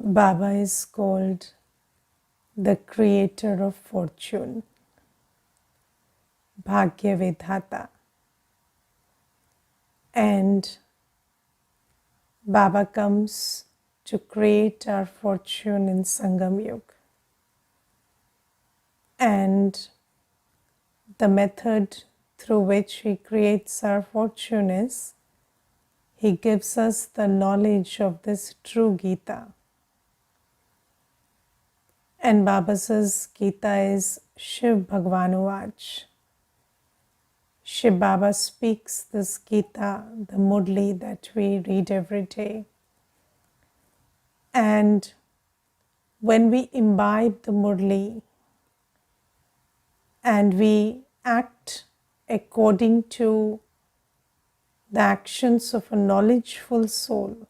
Baba is called the creator of fortune, Bhagyavedhata. And Baba comes to create our fortune in Sangam Yuga. And the method through which he creates our fortune is he gives us the knowledge of this true Gita. And Baba says Gita is Shiv Bhagwan Vach. Shiv Baba speaks this Gita, the Murli that we read every day. And when we imbibe the Murli and we act according to the actions of a knowledgeful soul,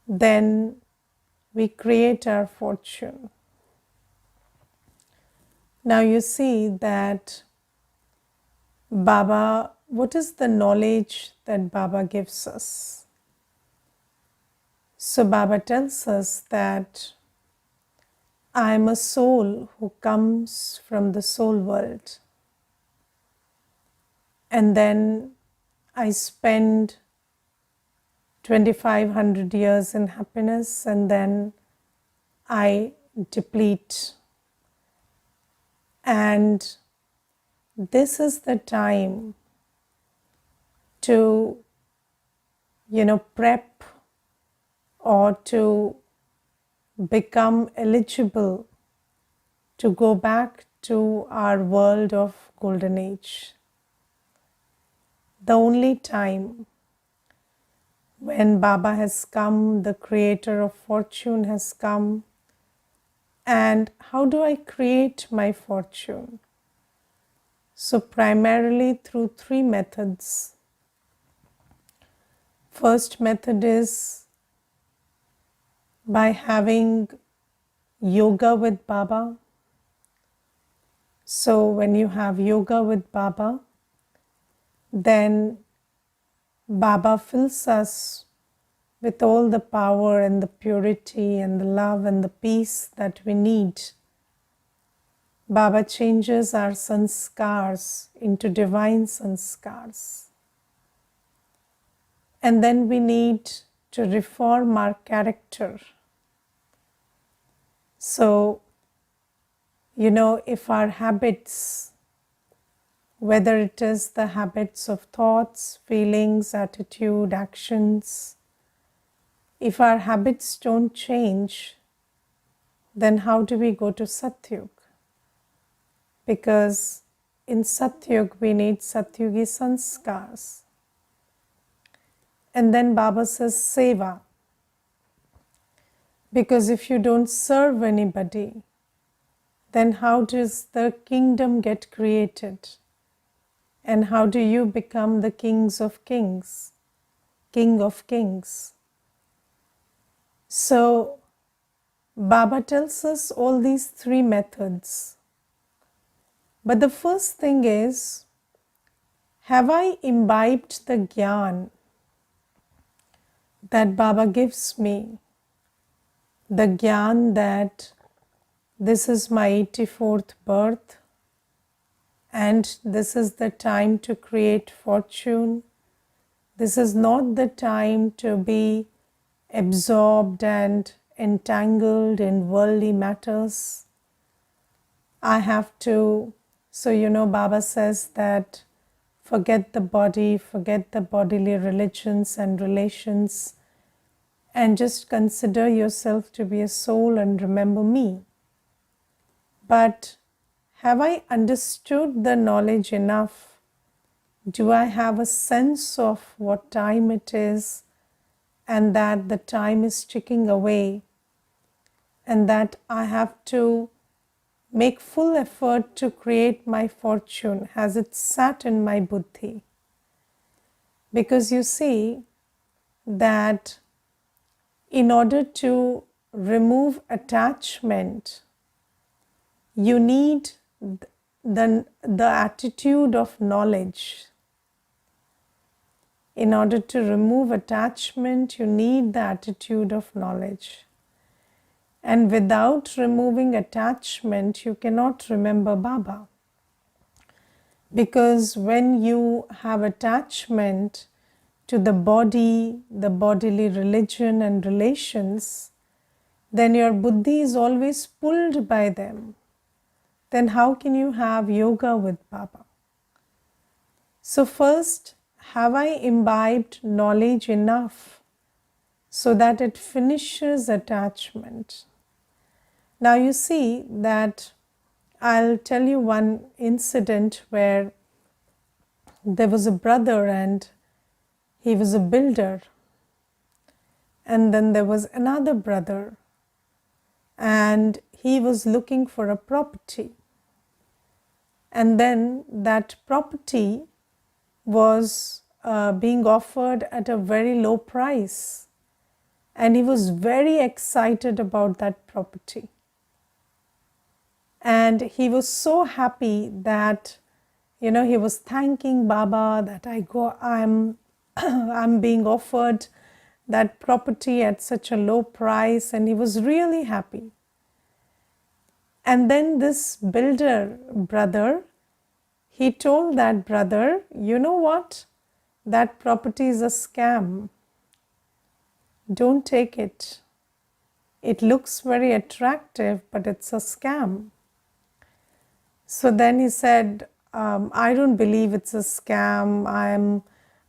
then we create our fortune. Now you see that Baba, what is the knowledge that Baba gives us? So Baba tells us that I am a soul who comes from the soul world. And then I spend 2500 years in happiness and then I deplete. And this is the time to, prep or to become eligible to go back to our world of golden age. The only time when Baba has come, the creator of fortune has come. And how do I create my fortune? So primarily through three methods. First method is by having yoga with Baba. So when you have yoga with Baba, then Baba fills us with all the power and the purity and the love and the peace that we need. Baba changes our sanskars into divine sanskars. And then we need to reform our character. So, if our habits, whether it is the habits of thoughts, feelings, attitude, actions, if our habits don't change, then how do we go to Satyug? Because in Satyug we need Satyugi sanskars. And then Baba says seva. Because if you don't serve anybody, then how does the kingdom get created? And how do you become the kings of kings, king of kings? So Baba tells us all these three methods. But the first thing is, have I imbibed the Gyan that Baba gives me? The Gyan that this is my 84th birth and this is the time to create fortune. This is not the time to be absorbed and entangled in worldly matters. I have to, Baba says that forget the body, forget the bodily religions and relations, and just consider yourself to be a soul and remember me. But have I understood the knowledge enough? Do I have a sense of what time it is and that the time is ticking away and that I have to make full effort to create my fortune? Has it sat in my buddhi? Because you see that in order to remove attachment, you need the attitude of knowledge. In order to remove attachment, you need the attitude of knowledge. And without removing attachment, you cannot remember Baba. Because when you have attachment to the body, the bodily religion and relations, then your buddhi is always pulled by them. Then how can you have yoga with Baba? So first, have I imbibed knowledge enough so that it finishes attachment? Now you see that I'll tell you one incident where there was a brother and he was a builder, and then there was another brother and he was looking for a property, and then that property was being offered at a very low price, and he was very excited about that property. And he was so happy that, he was thanking Baba that I'm being offered that property at such a low price, and he was really happy. And then this builder brother, he told that brother, you know what? That property is a scam. Don't take it. It looks very attractive, but it's a scam. So then he said, I don't believe it's a scam.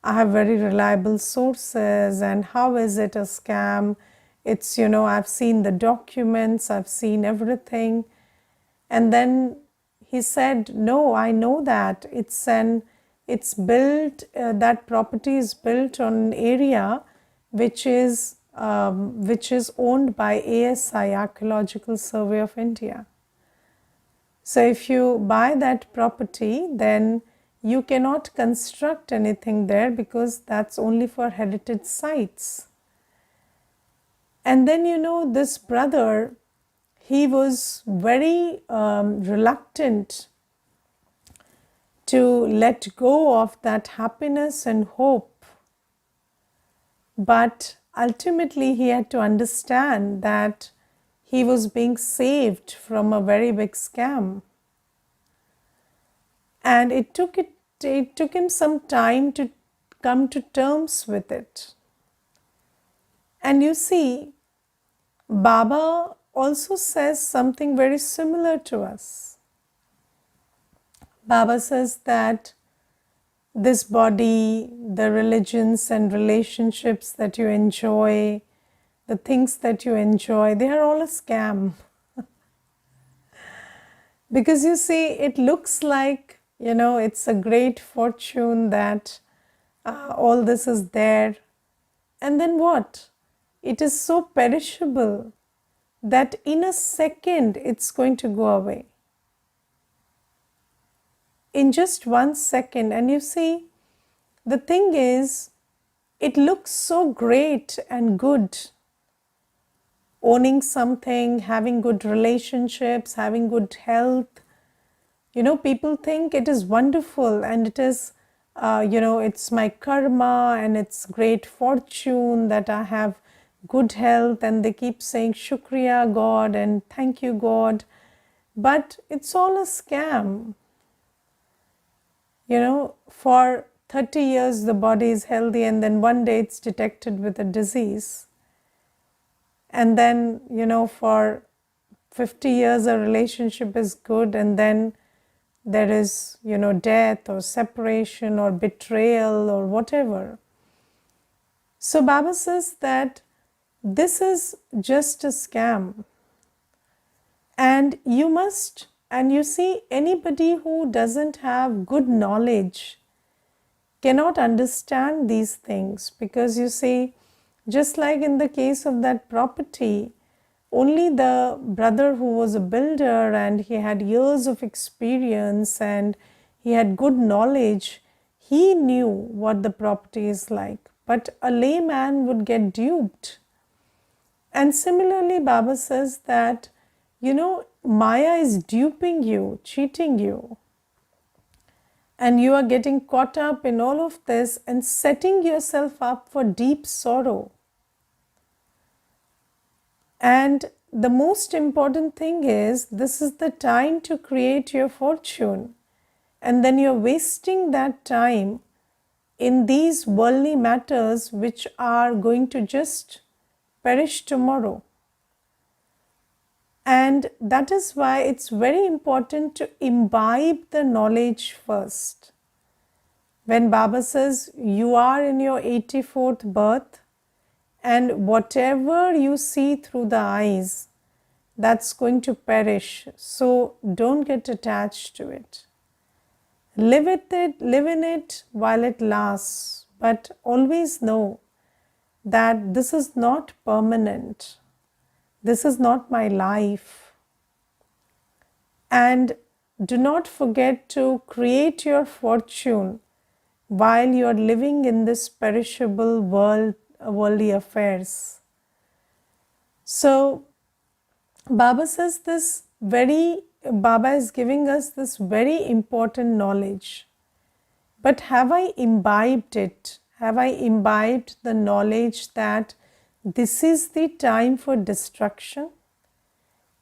I have very reliable sources, and how is it a scam? It's, I've seen the documents, I've seen everything. And then he said, no, I know that it's built, that property is built on an area which is owned by ASI, Archaeological Survey of India. So if you buy that property, then you cannot construct anything there because that's only for heritage sites. And then, this brother, he was very reluctant to let go of that happiness and hope. But ultimately, he had to understand that he was being saved from a very big scam. And it took him some time to come to terms with it. And you see, Baba also says something very similar to us. Baba says that this body, the religions and relationships that you enjoy, the things that you enjoy, they are all a scam. Because you see, it looks like, it's a great fortune that all this is there. And then what? It is so perishable that in a second it's going to go away. In just 1 second. And you see, the thing is, it looks so great and good. Owning something, having good relationships, having good health. People think it is wonderful and it is, it's my karma and it's great fortune that I have good health, and they keep saying Shukriya God and thank you God. But it's all a scam. For 30 years the body is healthy, and then one day it's detected with a disease. And then, for 50 years a relationship is good, and then there is, death or separation or betrayal or whatever. So Baba says that this is just a scam. And you see, anybody who doesn't have good knowledge cannot understand these things, because you see, just like in the case of that property, only the brother who was a builder and he had years of experience and he had good knowledge, he knew what the property is like. But a layman would get duped. And similarly, Baba says that, Maya is duping you, cheating you. and you are getting caught up in all of this and setting yourself up for deep sorrow. And the most important thing is, this is the time to create your fortune, and then you're wasting that time in these worldly matters which are going to just perish tomorrow. And that is why it's very important to imbibe the knowledge first. When Baba says you are in your 84th birth, and whatever you see through the eyes, that's going to perish. So don't get attached to it. Live with it, live in it while it lasts, but always know that this is not permanent. This is not my life. And do not forget to create your fortune while you are living in this perishable worldly affairs. So Baba is giving us this very important knowledge. But have I imbibed it? Have I imbibed the knowledge that this is the time for destruction?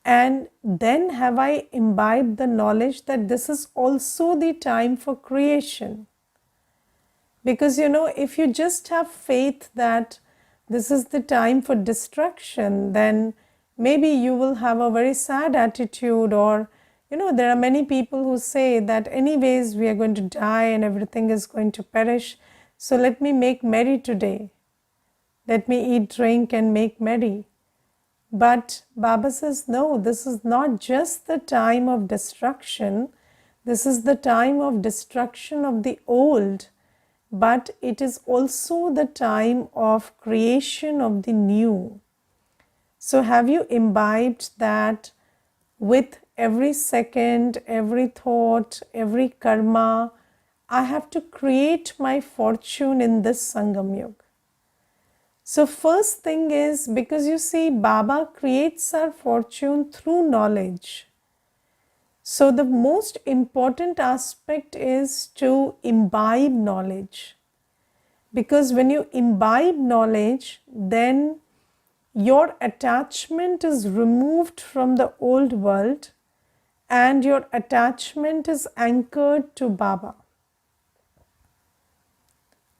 And then have I imbibed the knowledge that this is also the time for creation? Because if you just have faith that this is the time for destruction, then maybe you will have a very sad attitude, or there are many people who say that anyways we are going to die and everything is going to perish, so let me make merry today. Let me eat, drink and make merry. But Baba says, no, this is not just the time of destruction. This is the time of destruction of the old, but it is also the time of creation of the new. So have you imbibed that with every second, every thought, every karma, I have to create my fortune in this Sangam Yuga? So first thing is, because you see, Baba creates our fortune through knowledge. So the most important aspect is to imbibe knowledge. Because when you imbibe knowledge, then your attachment is removed from the old world and your attachment is anchored to Baba.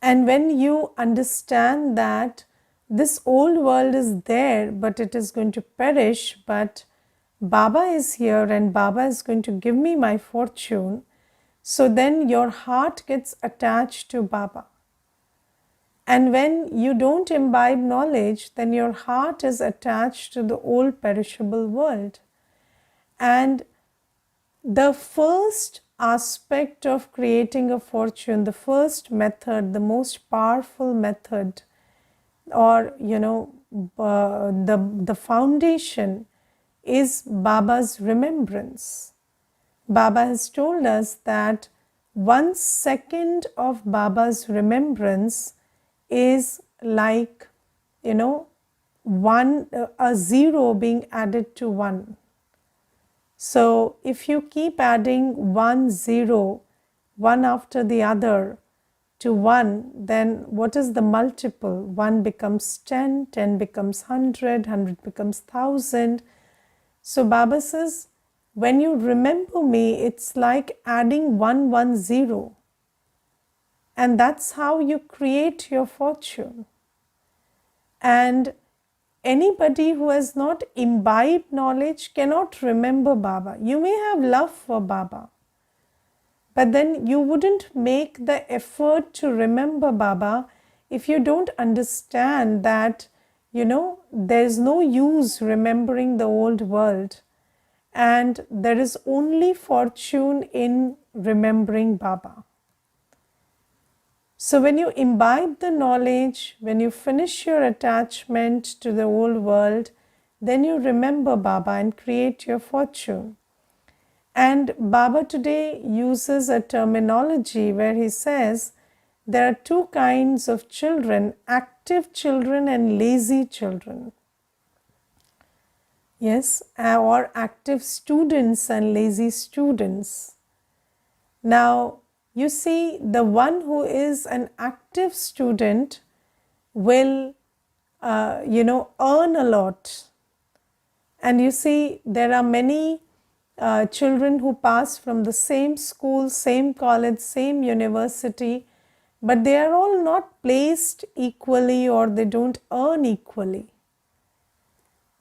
And when you understand that this old world is there, but it is going to perish, but Baba is here and Baba is going to give me my fortune, so then your heart gets attached to Baba. And when you don't imbibe knowledge, then your heart is attached to the old perishable world. And the first aspect of creating a fortune, the first method, the most powerful method, or the foundation is Baba's remembrance. Baba has told us that 1 second of Baba's remembrance is like a zero being added to 1. So if you keep adding 1 0, one after the other, to 1, then what is the multiple? 1 becomes 10, 10 becomes 100, 100 becomes 1000. So Baba says, when you remember me, it's like adding 110. And that's how you create your fortune. And anybody who has not imbibed knowledge cannot remember Baba. You may have love for Baba, but then you wouldn't make the effort to remember Baba if you don't understand that, there's no use remembering the old world, and there is only fortune in remembering Baba. So when you imbibe the knowledge, when you finish your attachment to the old world, then you remember Baba and create your fortune. And Baba today uses a terminology where he says there are 2 kinds of children, active children and lazy children. Yes, or active students and lazy students. Now, you see, the one who is an active student will, earn a lot. And you see, there are many children who pass from the same school, same college, same university, but they are all not placed equally, or they don't earn equally.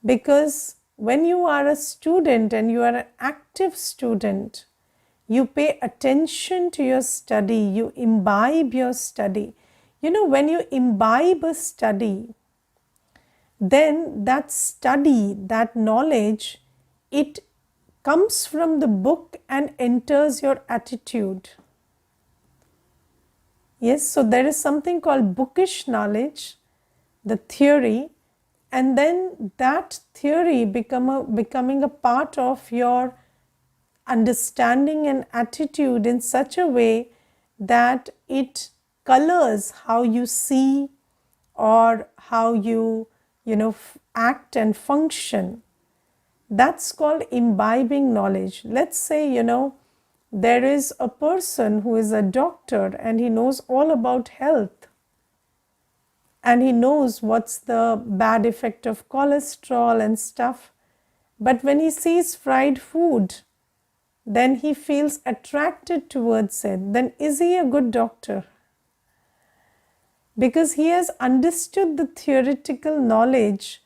Because when you are a student and you are an active student, you pay attention to your study, you imbibe your study. You know, when you imbibe a study, then that study, that knowledge, it comes from the book and enters your attitude. Yes, so there is something called bookish knowledge, the theory, and then that theory becoming a part of your understanding and attitude in such a way that it colors how you see or how you act and function. That's called imbibing knowledge. Let's say, there is a person who is a doctor and he knows all about health, and he knows what's the bad effect of cholesterol and stuff. But when he sees fried food, then he feels attracted towards it. Then is he a good doctor? Because he has understood the theoretical knowledge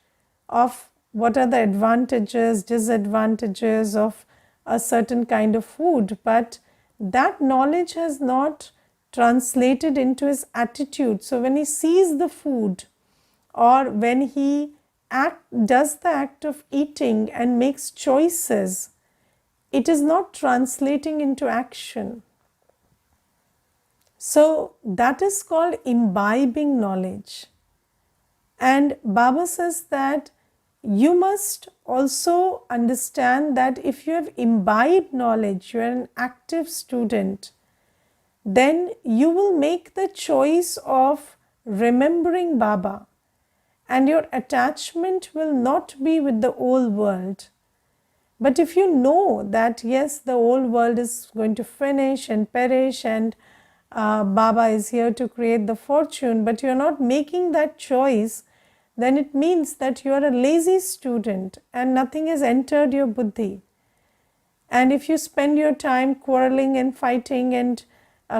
of what are the advantages, disadvantages of a certain kind of food, but that knowledge has not translated into his attitude. So when he sees the food, or when he does the act of eating and makes choices, it is not translating into action. So that is called imbibing knowledge. And Baba says that you must also understand that if you have imbibed knowledge, you are an active student, then you will make the choice of remembering Baba, and your attachment will not be with the old world. But if you know that yes, the old world is going to finish and perish, and Baba is here to create the fortune, but you are not making that choice, then it means that you are a lazy student and nothing has entered your buddhi. And if you spend your time quarreling and fighting and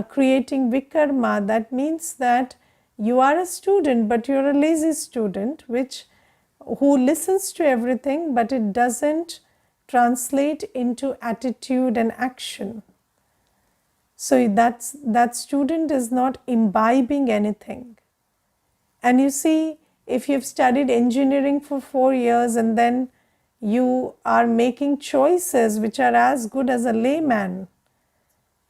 creating vikarma, that means that you are a student, but you are a lazy student, who listens to everything, but it doesn't translate into attitude and action. So that student is not imbibing anything. And you see, if you've studied engineering for 4 years and then you are making choices which are as good as a layman,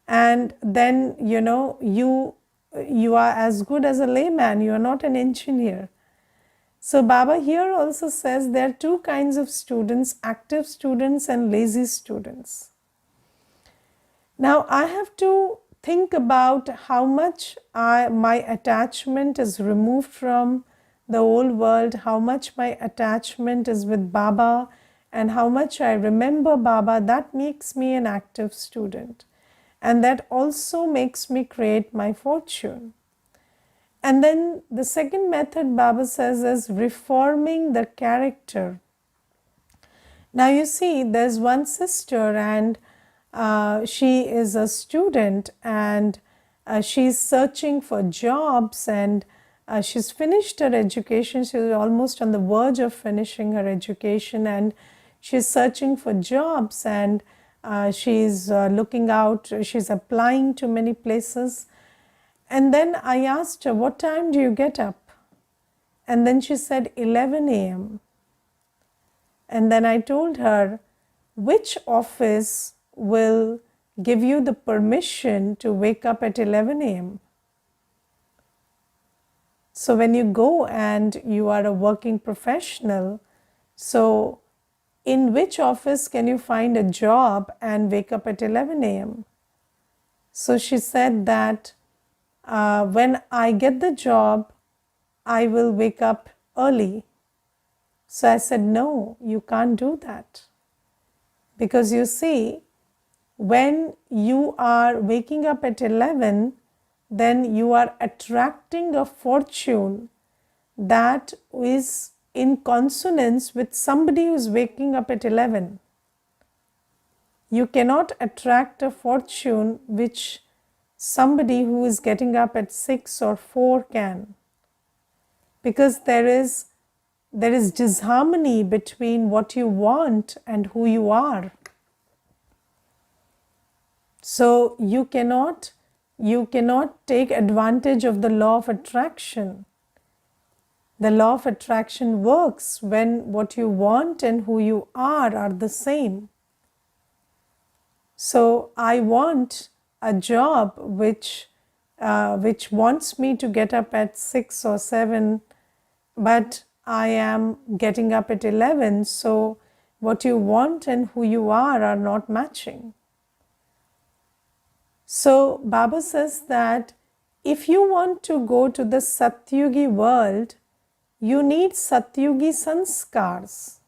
and then you are as good as a layman, you are not an engineer. So Baba here also says there are two kinds of students, active students and lazy students. Now I have to think about how much my attachment is removed from the old world, how much my attachment is with Baba, and how much I remember Baba. That makes me an active student, and that also makes me create my fortune. And then the second method Baba says is reforming the character. Now you see, there's one sister and she is a student, and she's searching for jobs, and she's finished her education. She's almost on the verge of finishing her education, and she's searching for jobs, and she's looking out, she's applying to many places. And then I asked her, what time do you get up? And then she said 11 a.m. And then I told her, which office will give you the permission to wake up at 11 a.m.? So when you go and you are a working professional, so in which office can you find a job and wake up at 11 a.m.? So she said that when I get the job, I will wake up early. So I said, no, you can't do that. Because you see, when you are waking up at 11, then you are attracting a fortune that is in consonance with somebody who is waking up at 11. You cannot attract a fortune which somebody who is getting up at 6 or 4 can, because there is disharmony between what you want and who you are. So you cannot take advantage of the law of attraction. The law of attraction works when what you want and who you are the same. So I want a job which wants me to get up at 6 or 7, but I am getting up at 11. So what you want and who you are not matching. So Baba says that if you want to go to the Satyugi world, you need Satyugi sanskars.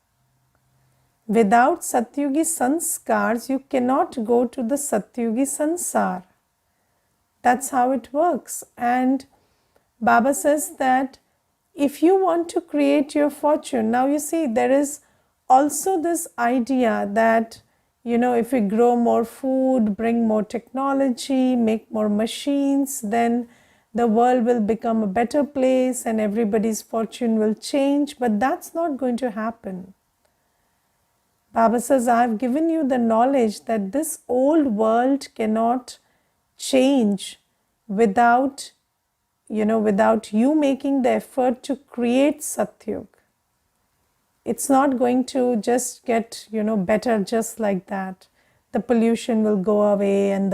Without Satyugi sanskars, you cannot go to the Satyugi sansar. That's how it works. And Baba says that if you want to create your fortune, now you see there is also this idea that, if we grow more food, bring more technology, make more machines, then the world will become a better place and everybody's fortune will change. But that's not going to happen. Baba says, I have given you the knowledge that this old world cannot change without you making the effort to create Satyug. It's not going to just get, better just like that. The pollution will go away and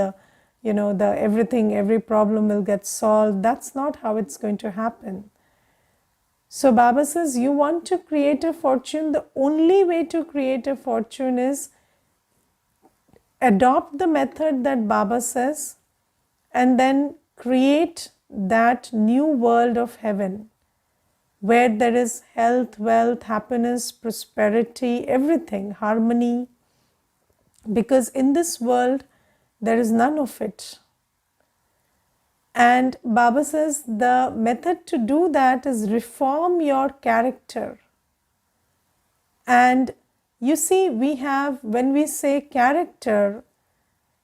every problem will get solved. That's not how it's going to happen. So Baba says, you want to create a fortune, the only way to create a fortune is adopt the method that Baba says and then create that new world of heaven where there is health, wealth, happiness, prosperity, everything, harmony. Because in this world, there is none of it. And Baba says the method to do that is reform your character. And you see, when we say character,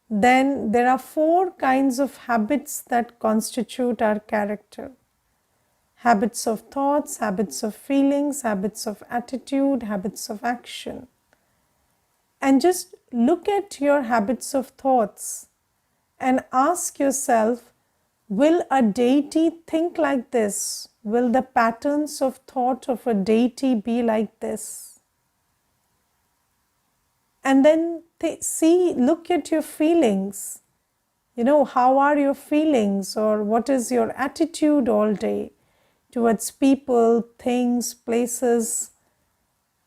then there are 4 kinds of habits that constitute our character. Habits of thoughts, habits of feelings, habits of attitude, habits of action. And just look at your habits of thoughts and ask yourself, will a deity think like this? Will the patterns of thought of a deity be like this? And then look at your feelings. How are your feelings, or what is your attitude all day towards people, things, places?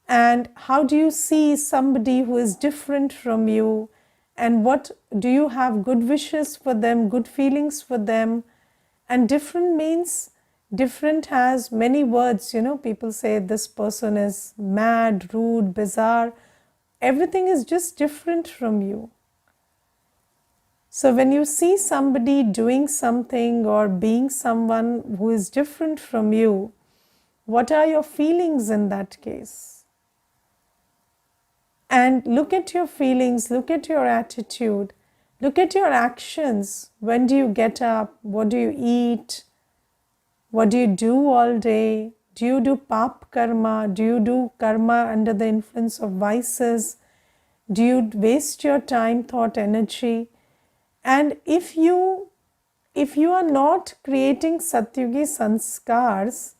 And how do you see somebody who is different from you? And what do you have good wishes for them, good feelings for them? And different means, different has many words. People say this person is mad, rude, bizarre. Everything is just different from you. So when you see somebody doing something or being someone who is different from you, what are your feelings in that case? And look at your feelings, look at your attitude, look at your actions. When do you get up? What do you eat? What do you do all day? Do you do pap karma? Do you do karma under the influence of vices? Do you waste your time, thought, energy? And if you are not creating Satyugi sanskars,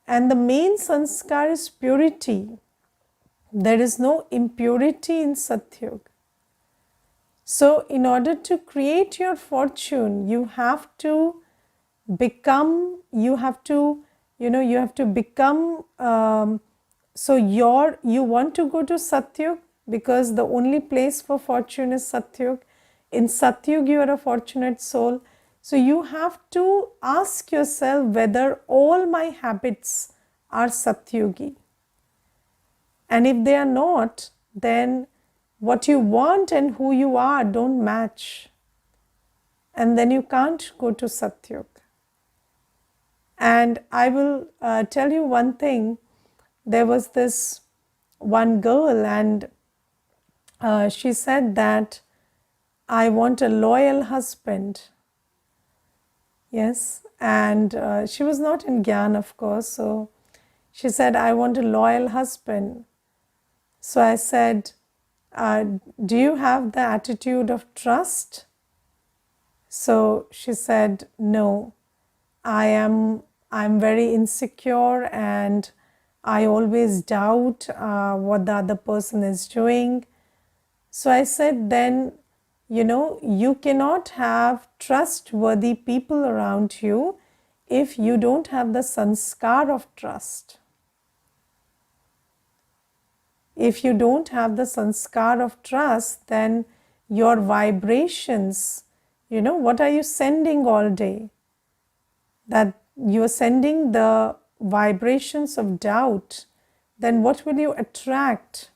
and the main sanskar is purity, there is no impurity in Satyug. So in order to create your fortune, you have to become, you want to go to Satyug because the only place for fortune is Satyug. In Satyug you are a fortunate soul. So you have to ask yourself whether all my habits are Satyugi. And if they are not, then what you want and who you are don't match. And then you can't go to Satyug. And I will tell you one thing. There was this one girl, and she said that I want a loyal husband. Yes, and she was not in Gyan, of course. So she said, I want a loyal husband. So I said, do you have the attitude of trust? So she said, no, I'm very insecure and I always doubt what the other person is doing. So I said, then, you cannot have trustworthy people around you if you don't have the sanskar of trust. If you don't have the sanskar of trust, then your vibrations, what are you sending all day? That you are sending the vibrations of doubt, then what will you attract?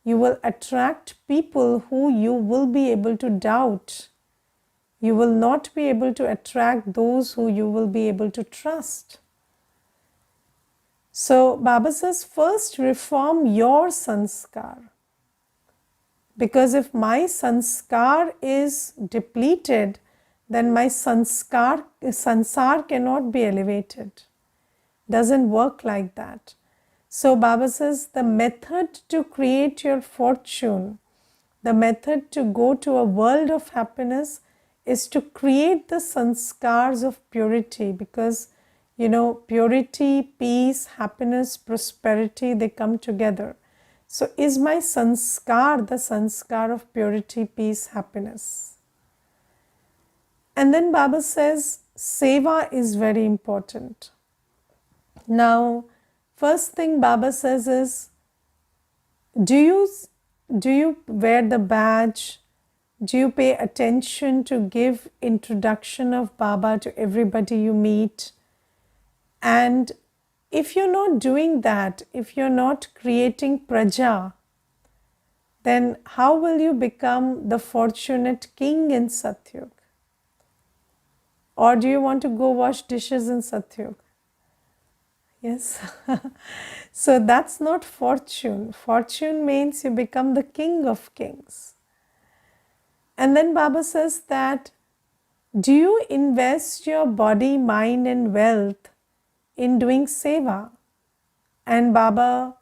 You will attract people who you will be able to doubt. You will not be able to attract those who you will be able to trust. So Baba says, first reform your sanskar. Because if my sanskar is depleted, then my sansar cannot be elevated. Doesn't work like that. So Baba says the method to create your fortune, the method to go to a world of happiness is to create the sanskars of purity, because purity, peace, happiness, prosperity, they come together. So is my sanskar the sanskar of purity, peace, happiness? And then Baba says seva is very important. Now, first thing Baba says is, do you wear the badge? Do you pay attention to give introduction of Baba to everybody you meet? And if you're not doing that, if you're not creating praja, then how will you become the fortunate king in Satyug? Or do you want to go wash dishes in Satyug? Yes. So that's not fortune. Fortune means you become the king of kings. And then Baba says that, do you invest your body, mind and wealth in doing seva? And Baba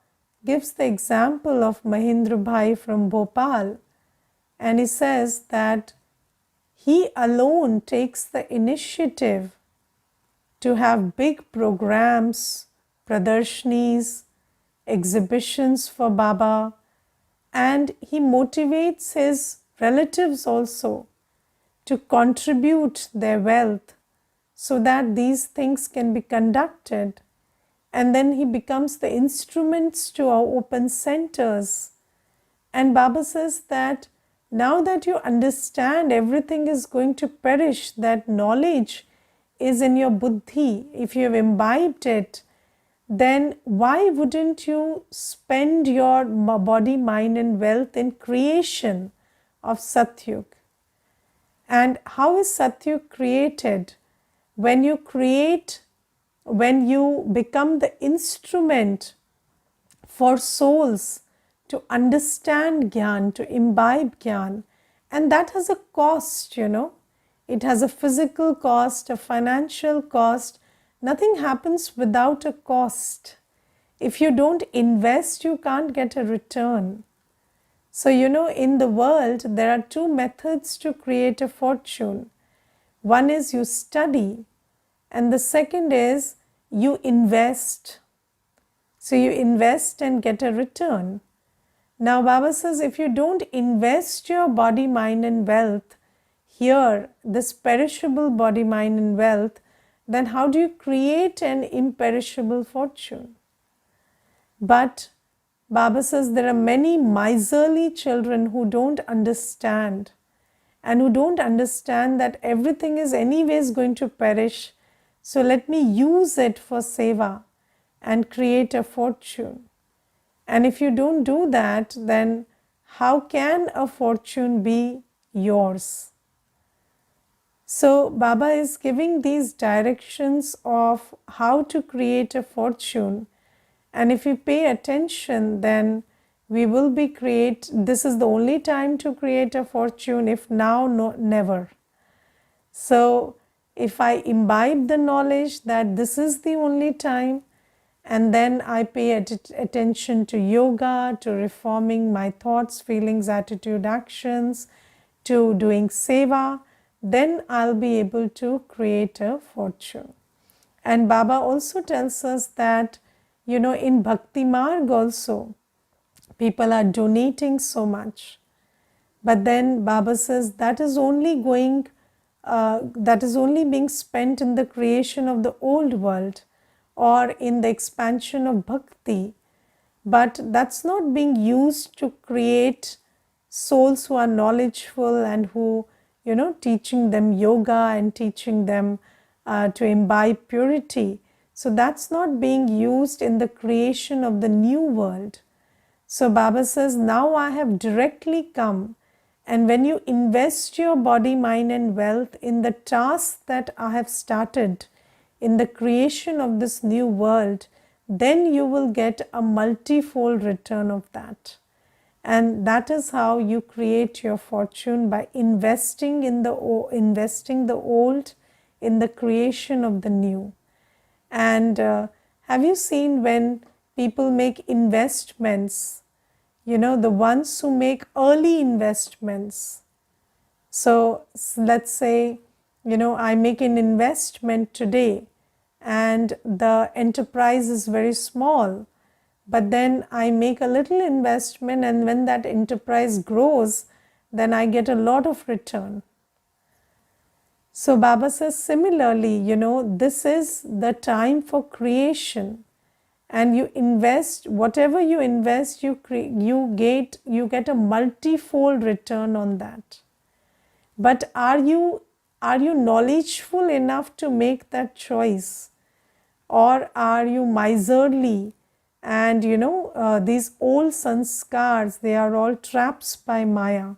gives the example of Mahindra Bhai from Bhopal, and he says that he alone takes the initiative to have big programs, pradarshnis, exhibitions for Baba, and he motivates his relatives also to contribute their wealth so that these things can be conducted. And then he becomes the instruments to our open centers. And Baba says that now that you understand everything is going to perish, that knowledge is in your buddhi, if you have imbibed it, then why wouldn't you spend your body, mind and wealth in creation of Satyug? And how is Satyug created? When you become the instrument for souls to understand Gyan, to imbibe Gyan, and that has a cost, It has a physical cost, a financial cost. Nothing happens without a cost. If you don't invest, you can't get a return. So, in the world, there are two methods to create a fortune. One is you study, and the second is you invest. So, you invest and get a return. Now, Baba says if you don't invest your body, mind and wealth here, this perishable body, mind and wealth, then how do you create an imperishable fortune? But Baba says there are many miserly children who don't understand, and who don't understand that everything is anyways going to perish. So let me use it for seva and create a fortune. And if you don't do that, then how can a fortune be yours? So Baba is giving these directions of how to create a fortune, and if we pay attention, then we will be this is the only time to create a fortune, if now, no, never. So if I imbibe the knowledge that this is the only time, and then I pay attention to yoga, to reforming my thoughts, feelings, attitude, actions, to doing seva, then I'll be able to create a fortune. And Baba also tells us that, in Bhakti Marg also, people are donating so much. But then Baba says that is only being spent in the creation of the old world or in the expansion of bhakti. But that's not being used to create souls who are knowledgeful and who, teaching them yoga and teaching them to imbibe purity. So that's not being used in the creation of the new world. So Baba says, now I have directly come, and when you invest your body, mind and wealth in the task that I have started in the creation of this new world, then you will get a multifold return of that. And that is how you create your fortune, by investing the old in the creation of the new. And have you seen when people make investments, the ones who make early investments? So let's say, I make an investment today and the enterprise is very small, but then I make a little investment, and when that enterprise grows, then I get a lot of return. So Baba says similarly, this is the time for creation, and you invest, whatever you invest, you get a multifold return on that. But are you knowledgeful enough to make that choice, or are you miserly? And these old sanskars, they are all traps by Maya,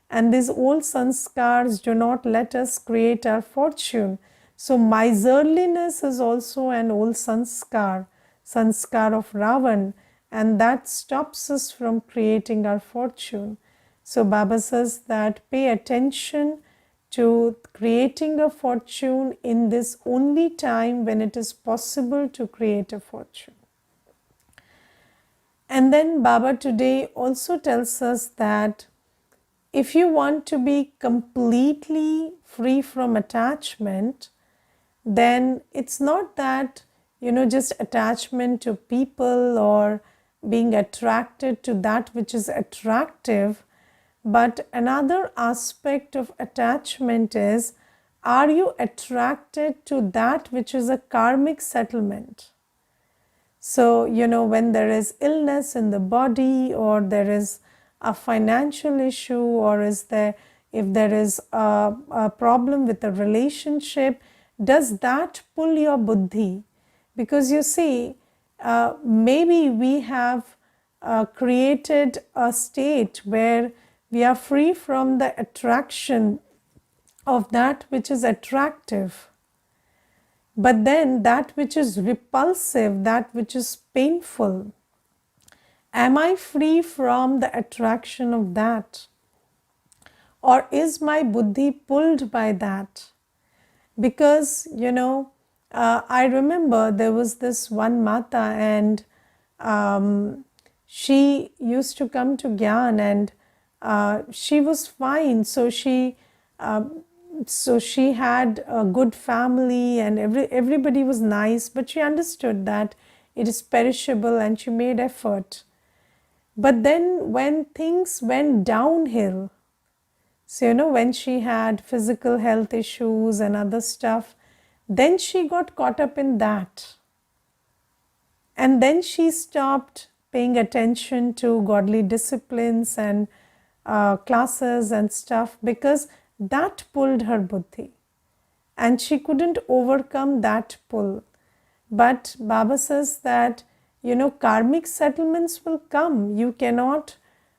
and these old sanskars do not let us create our fortune. So miserliness is also an old sanskar of Ravan, and that stops us from creating our fortune. So Baba says that pay attention to creating a fortune in this only time when it is possible to create a fortune. And then Baba today also tells us that if you want to be completely free from attachment, then it's not that, just attachment to people or being attracted to that which is attractive. But another aspect of attachment is, are you attracted to that which is a karmic settlement? So, when there is illness in the body, or there is a financial issue, or if there is a problem with a relationship, does that pull your buddhi? Because you see, maybe we have created a state where we are free from the attraction of that which is attractive. But then that which is repulsive, that which is painful, am I free from the attraction of that? Or is my buddhi pulled by that? Because, I remember there was this one Mata, and she used to come to Gyan, and she was fine. So she had a good family, and everybody was nice, but she understood that it is perishable, and she made effort. But then when things went downhill, so when she had physical health issues and other stuff, then she got caught up in that. And then she stopped paying attention to godly disciplines and classes and stuff, because that pulled her buddhi, and she couldn't overcome that pull. But Baba says that, karmic settlements will come. You cannot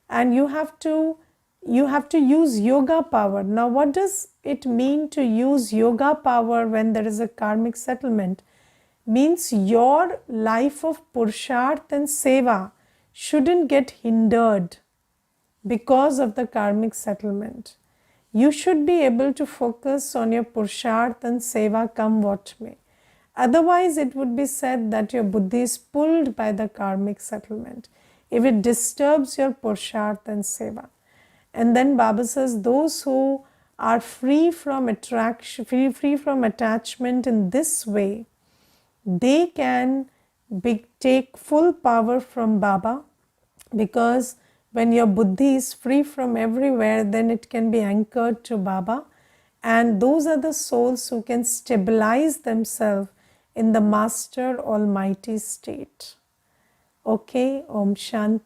and you have to use yoga power. Now, what does it mean to use yoga power when there is a karmic settlement? Means your life of Purusharth and Seva shouldn't get hindered because of the karmic settlement. You should be able to focus on your Purusharth and Seva come what may. Otherwise, it would be said that your buddhi is pulled by the karmic settlement if it disturbs your Purusharth and Seva. And then Baba says, those who are free from attraction, free from attachment in this way, they can take full power from Baba, because when your buddhi is free from everywhere, then it can be anchored to Baba, and those are the souls who can stabilize themselves in the Master Almighty state. Okay, Om Shanti.